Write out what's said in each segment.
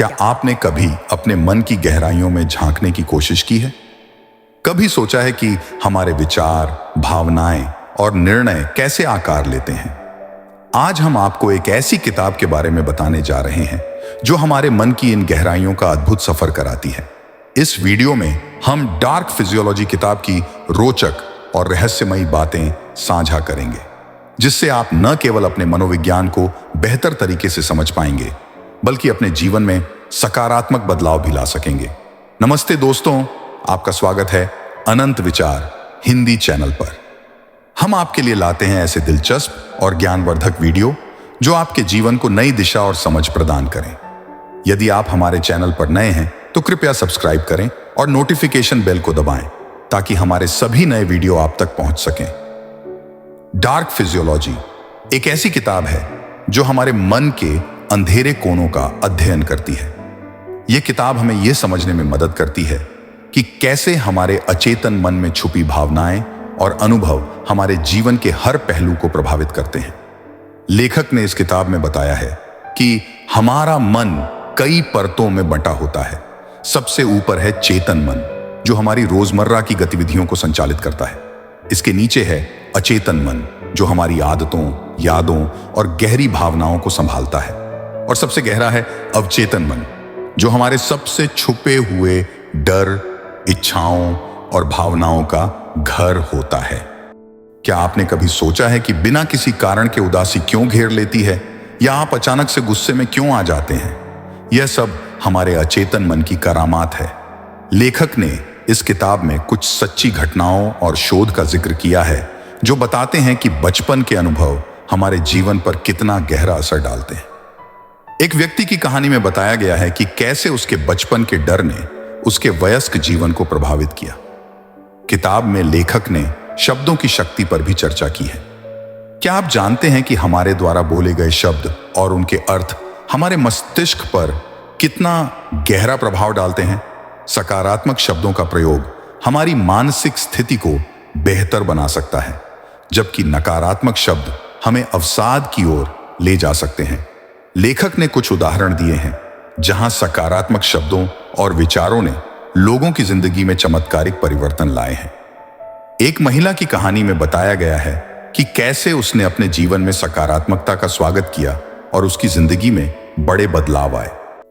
क्या आपने कभी अपने मन की गहराइयों में झांकने की कोशिश की है? कभी सोचा है कि हमारे विचार, भावनाएं और निर्णय कैसे आकार लेते हैं? आज हम आपको एक ऐसी किताब के बारे में बताने जा रहे हैं जो हमारे मन की इन गहराइयों का अद्भुत सफर कराती है। इस वीडियो में हम डार्क फिजियोलॉजी किताब की रोचक और रहस्यमयी बातें साझा करेंगे, जिससे आप न केवल अपने मनोविज्ञान को बेहतर तरीके से समझ पाएंगे, बल्कि अपने जीवन में सकारात्मक बदलाव भी ला सकेंगे। नमस्ते दोस्तों, आपका स्वागत है अनंत विचार हिंदी चैनल पर। हम आपके लिए लाते हैं ऐसे दिलचस्प और ज्ञानवर्धक वीडियो जो आपके जीवन को नई दिशा और समझ प्रदान करें। यदि आप हमारे चैनल पर नए हैं तो कृपया सब्सक्राइब करें और नोटिफिकेशन बेल को दबाएं ताकि हमारे सभी नए वीडियो आप तक पहुंच सकें। डार्क फिजियोलॉजी एक ऐसी किताब है जो हमारे मन के अंधेरे कोणों का अध्ययन करती है। यह किताब हमें यह समझने में मदद करती है कि कैसे हमारे अचेतन मन में छुपी भावनाएं और अनुभव हमारे जीवन के हर पहलू को प्रभावित करते हैं। लेखक ने इस किताब में बताया है कि हमारा मन कई परतों में बंटा होता है। सबसे ऊपर है चेतन मन, जो हमारी रोजमर्रा की गतिविधियों को संचालित करता है। इसके नीचे है अचेतन मन, जो हमारी आदतों, यादों और गहरी भावनाओं को संभालता है। और सबसे गहरा है अवचेतन मन, जो हमारे सबसे छुपे हुए डर, इच्छाओं और भावनाओं का घर होता है। क्या आपने कभी सोचा है कि बिना किसी कारण के उदासी क्यों घेर लेती है, या आप अचानक से गुस्से में क्यों आ जाते हैं? यह सब हमारे अचेतन मन की करामात है। लेखक ने इस किताब में कुछ सच्ची घटनाओं और शोध का जिक्र किया है जो बताते हैं कि बचपन के अनुभव हमारे जीवन पर कितना गहरा असर डालते हैं। एक व्यक्ति की कहानी में बताया गया है कि कैसे उसके बचपन के डर ने उसके वयस्क जीवन को प्रभावित किया। किताब में लेखक ने शब्दों की शक्ति पर भी चर्चा की है। क्या आप जानते हैं कि हमारे द्वारा बोले गए शब्द और उनके अर्थ हमारे मस्तिष्क पर कितना गहरा प्रभाव डालते हैं? सकारात्मक शब्दों का प्रयोग हमारी मानसिक स्थिति को बेहतर बना सकता है, जबकि नकारात्मक शब्द हमें अवसाद की ओर ले जा सकते हैं। लेखक ने कुछ उदाहरण दिए हैं जहां सकारात्मक शब्दों और विचारों ने लोगों की जिंदगी में चमत्कारिक परिवर्तन लाए हैं। एक महिला की कहानी में बताया गया है कि कैसे उसने अपने जीवन में सकारात्मकता का स्वागत किया और उसकी जिंदगी में बड़े बदलाव आए।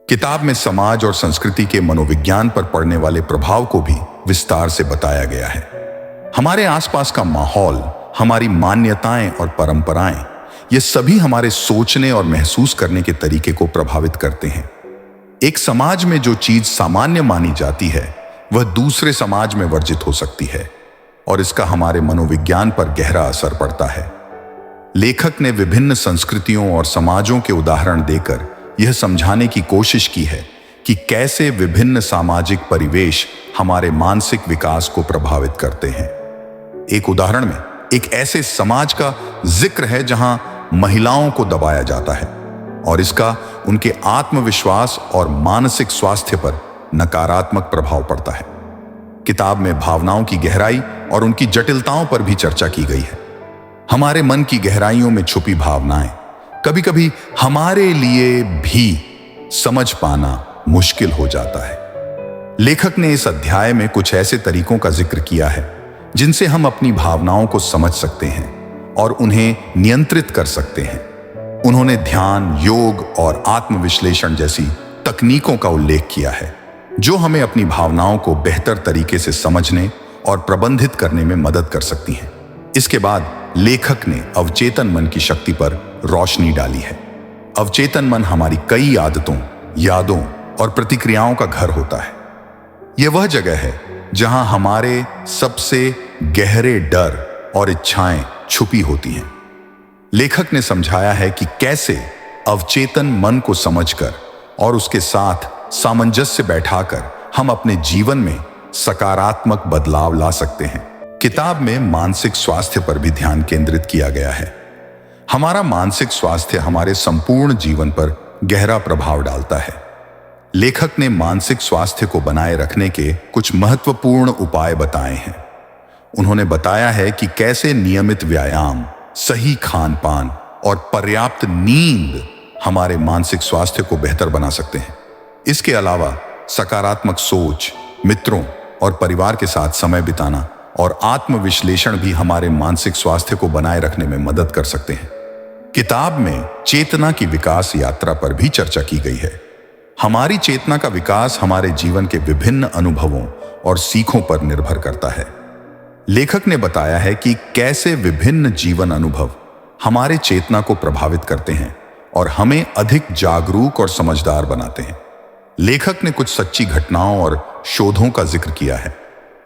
किताब में समाज और संस्कृति के मनोविज्ञान पर पड़ने वाले प्रभाव को भी विस्तार से बताया गया है। हमारे आसपास का माहौल, हमारी मान्यताएं और परंपराएं, ये सभी हमारे सोचने और महसूस करने के तरीके को प्रभावित करते हैं। एक समाज में जो चीज सामान्य मानी जाती है वह दूसरे समाज में वर्जित हो सकती है, और इसका हमारे मनोविज्ञान पर गहरा असर पड़ता है। लेखक ने विभिन्न संस्कृतियों और समाजों के उदाहरण देकर यह समझाने की कोशिश की है कि कैसे विभिन्न सामाजिक परिवेश हमारे मानसिक विकास को प्रभावित करते हैं। एक उदाहरण में एक ऐसे समाज का जिक्र है जहां महिलाओं को दबाया जाता है और इसका उनके आत्मविश्वास और मानसिक स्वास्थ्य पर नकारात्मक प्रभाव पड़ता है। किताब में भावनाओं की गहराई और उनकी जटिलताओं पर भी चर्चा की गई है। हमारे मन की गहराइयों में छुपी भावनाएं कभी कभी हमारे लिए भी समझ पाना मुश्किल हो जाता है। लेखक ने इस अध्याय में कुछ ऐसे तरीकों का जिक्र किया है जिनसे हम अपनी भावनाओं को समझ सकते हैं और उन्हें नियंत्रित कर सकते हैं। उन्होंने ध्यान, योग और आत्मविश्लेषण जैसी तकनीकों का उल्लेख किया है जो हमें अपनी भावनाओं को बेहतर तरीके से समझने और प्रबंधित करने में मदद कर सकती हैं। इसके बाद लेखक ने अवचेतन मन की शक्ति पर रोशनी डाली है। अवचेतन मन हमारी कई आदतों, यादों और प्रतिक्रियाओं का घर होता है। यह वह जगह है जहां हमारे सबसे गहरे डर और इच्छाएं छुपी होती हैं। लेखक ने समझाया है कि कैसे अवचेतन मन को समझकर और उसके साथ सामंजस्य बैठाकर हम अपने जीवन में सकारात्मक बदलाव ला सकते हैं। किताब में मानसिक स्वास्थ्य पर भी ध्यान केंद्रित किया गया है। हमारा मानसिक स्वास्थ्य हमारे संपूर्ण जीवन पर गहरा प्रभाव डालता है। लेखक ने मानसिक स्वास्थ्य को बनाए रखने के कुछ महत्वपूर्ण उपाय बताए हैं। उन्होंने बताया है कि कैसे नियमित व्यायाम, सही खान पान और पर्याप्त नींद हमारे मानसिक स्वास्थ्य को बेहतर बना सकते हैं। इसके अलावा सकारात्मक सोच, मित्रों और परिवार के साथ समय बिताना और आत्मविश्लेषण भी हमारे मानसिक स्वास्थ्य को बनाए रखने में मदद कर सकते हैं। किताब में चेतना की विकास यात्रा पर भी चर्चा की गई है। हमारी चेतना का विकास हमारे जीवन के विभिन्न अनुभवों और सीखों पर निर्भर करता है। लेखक ने बताया है कि कैसे विभिन्न जीवन अनुभव हमारे चेतना को प्रभावित करते हैं और हमें अधिक जागरूक और समझदार बनाते हैं। लेखक ने कुछ सच्ची घटनाओं और शोधों का जिक्र किया है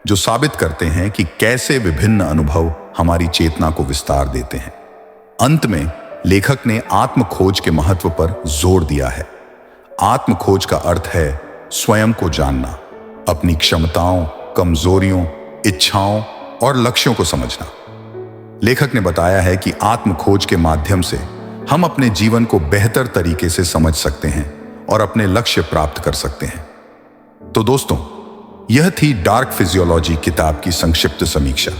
जो साबित करते हैं कि कैसे विभिन्न अनुभव हमारी चेतना को विस्तार देते हैं। अंत में लेखक ने आत्म खोज के महत्व पर जोर दिया है। आत्म खोज का अर्थ है स्वयं को जानना, अपनी क्षमताओं, कमजोरियों, इच्छाओं और लक्ष्यों को समझना। लेखक ने बताया है कि आत्म खोज के माध्यम से हम अपने जीवन को बेहतर तरीके से समझ सकते हैं और अपने लक्ष्य प्राप्त कर सकते हैं। तो दोस्तों, यह थी डार्क फिजियोलॉजी किताब की संक्षिप्त समीक्षा।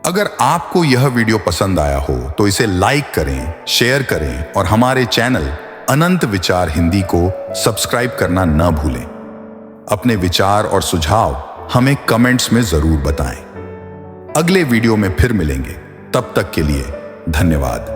अगर आपको यह वीडियो पसंद आया हो तो इसे लाइक करें, शेयर करें और हमारे चैनल अनंत विचार हिंदी को सब्सक्राइब करना न भूलें। अपने विचार और सुझाव हमें कमेंट्स में जरूर बताएं। अगले वीडियो में फिर मिलेंगे, तब तक के लिए धन्यवाद।